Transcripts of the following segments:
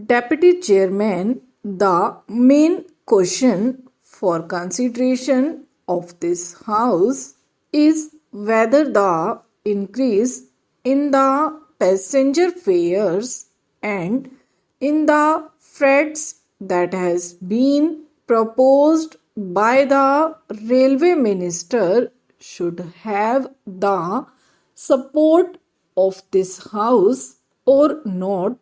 Deputy Chairman, the main question for consideration of this House is whether the increase in the passenger fares and in the freights that has been proposed by the railway minister should have the support of this House or not.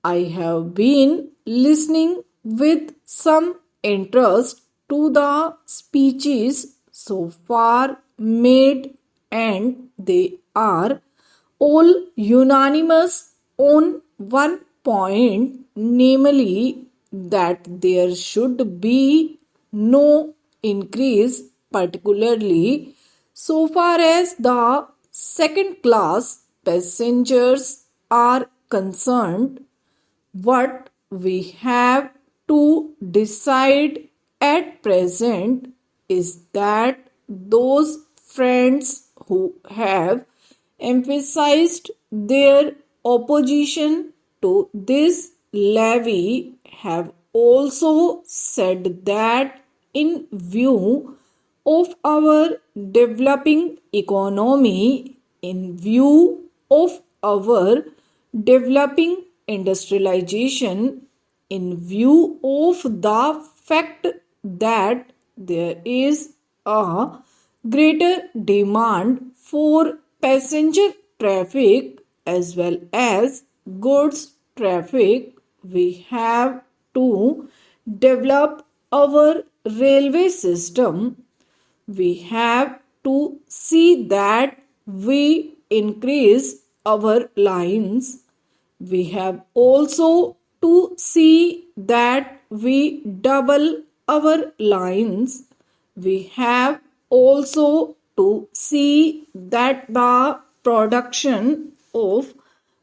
I have been listening with some interest to the speeches so far made, and they are all unanimous on one point, namely that there should be no increase, particularly so far as the second class passengers are concerned. What we have to decide at present is that those friends who have emphasized their opposition to this levy have also said that in view of our developing economy, in view of our developing industrialization, in view of the fact that there is a greater demand for passenger traffic as well as goods traffic, we have to develop our railway system. We have to see that we increase our lines. We have also to see that we double our lines. We have also to see that the production of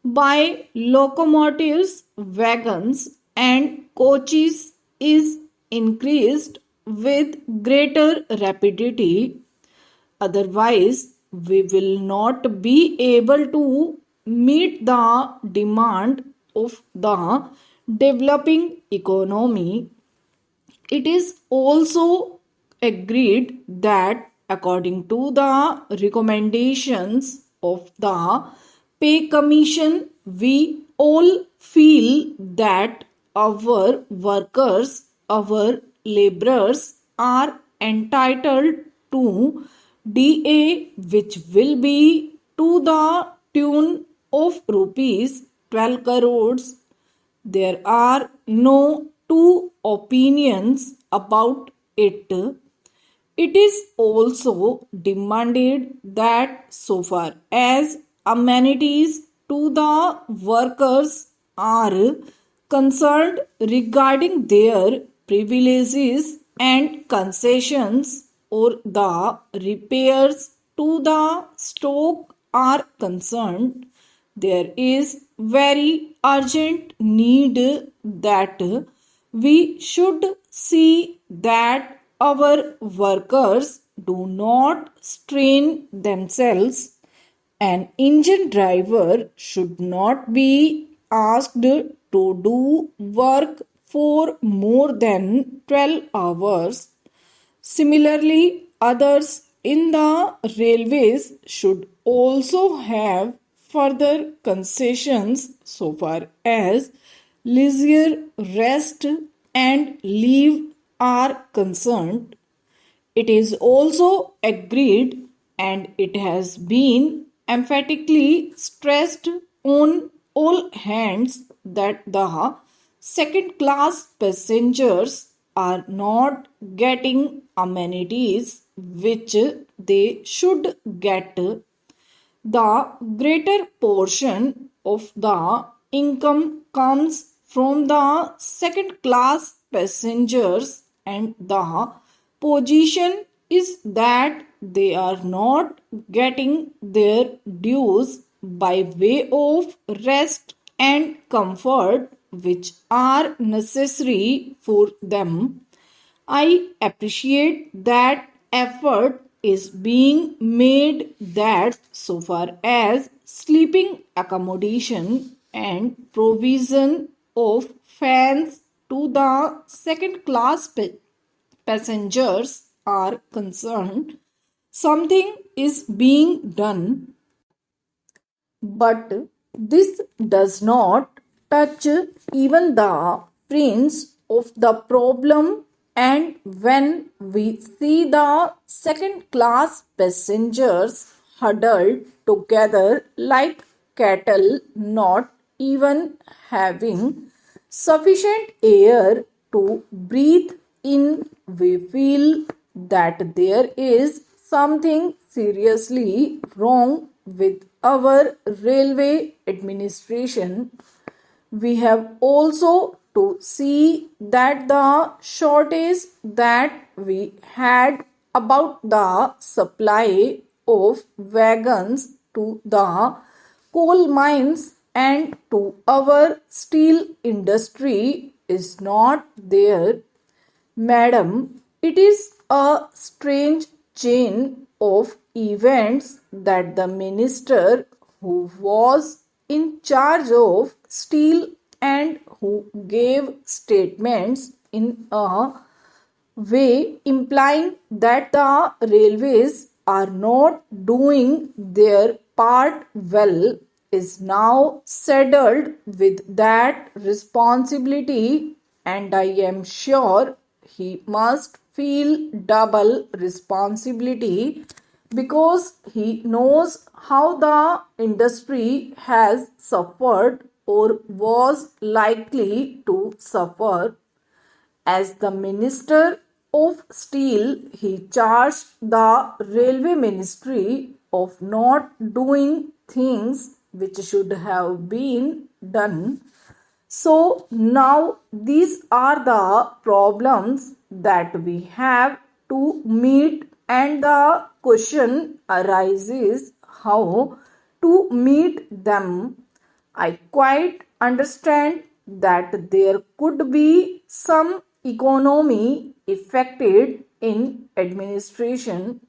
by locomotives, wagons, and coaches is increased with greater rapidity. Otherwise, we will not be able to meet the demand of the developing economy. It is also agreed that according to the recommendations of the pay commission, we all feel that our workers, our laborers are entitled to DA, which will be to the tune of rupees 12 crores. There are no two opinions about it. It is also demanded that so far as amenities to the workers are concerned regarding their privileges and concessions or the repairs to the stock are concerned, there is very urgent need that we should see that our workers do not strain themselves. An engine driver should not be asked to do work for more than 12 hours. Similarly, others in the railways should also have further concessions so far as leisure, rest, and leave are concerned. It is also agreed and it has been emphatically stressed on all hands that the second class passengers are not getting amenities which they should get. The greater portion of the income comes from the second class passengers, and the position is that they are not getting their dues by way of rest and comfort which are necessary for them. I appreciate that effort is being made that so far as sleeping accommodation and provision of fans to the second class passengers are concerned, something is being done, but this does not touch even the fringe of the problem. And when we see the second class passengers huddled together like cattle, not even having sufficient air to breathe in, we feel that there is something seriously wrong with our railway administration. We have also to see that the shortage that we had about the supply of wagons to the coal mines and to our steel industry is not there. Madam, it is a strange chain of events that the minister who was in charge of steel and who gave statements in a way implying that the railways are not doing their part well is now saddled with that responsibility, and I am sure he must feel double responsibility because he knows how the industry has suffered or was likely to suffer. As the Minister of Steel, he charged the Railway Ministry of not doing things which should have been done. So now these are the problems that we have to meet, and the question arises how to meet them. I quite understand that there could be some economy affected in administration.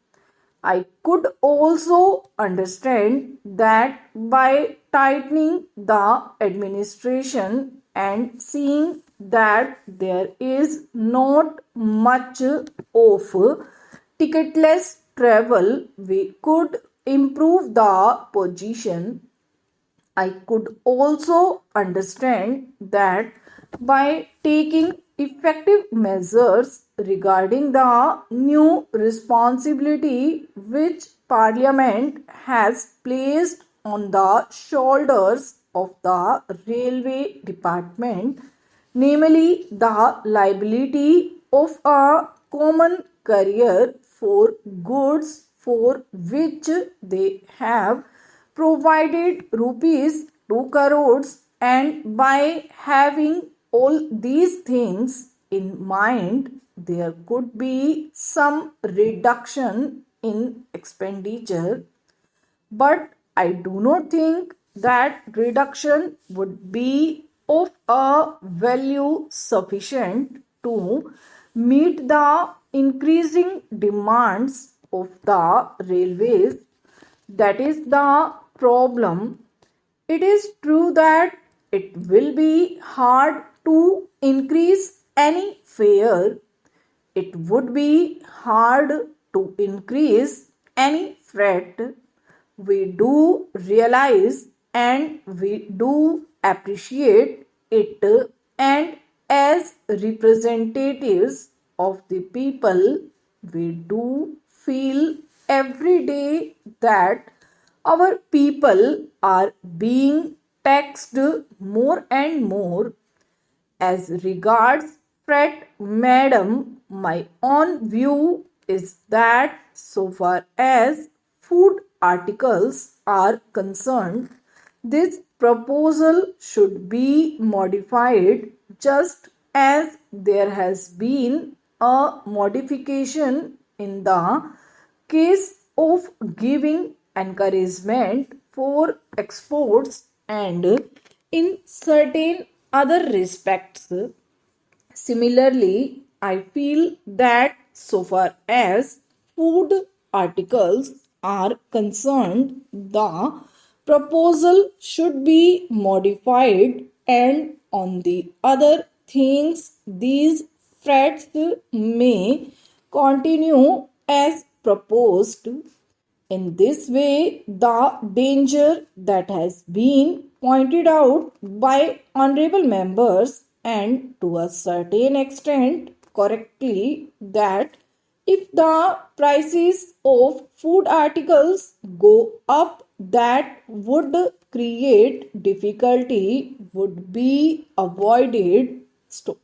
I could also understand that by tightening the administration and seeing that there is not much of ticketless travel, we could improve the position. I could also understand that by taking effective measures regarding the new responsibility which Parliament has placed on the shoulders of the Railway Department, namely the liability of a common carrier for goods for which they have provided rupees 2 crores, and by having all these things in mind there could be some reduction in expenditure, but I do not think that reduction would be of a value sufficient to meet the increasing demands of the railways. That is the problem. It is true that it will be hard to increase any fare. It would be hard to increase any freight. We do realize and we do appreciate it, and as representatives of the people, we do feel every day that our people are being taxed more and more. As regards freight, madam, my own view is that so far as food articles are concerned, this proposal should be modified just as there has been a modification in the case of giving encouragement for exports and in certain other respects. Similarly, I feel that so far as food articles are concerned, the proposal should be modified and On the other things, these threats may continue as proposed. In this way, the danger that has been pointed out by honorable members and to a certain extent correctly that if the prices of food articles go up, that would create difficulty would be avoided. Stop.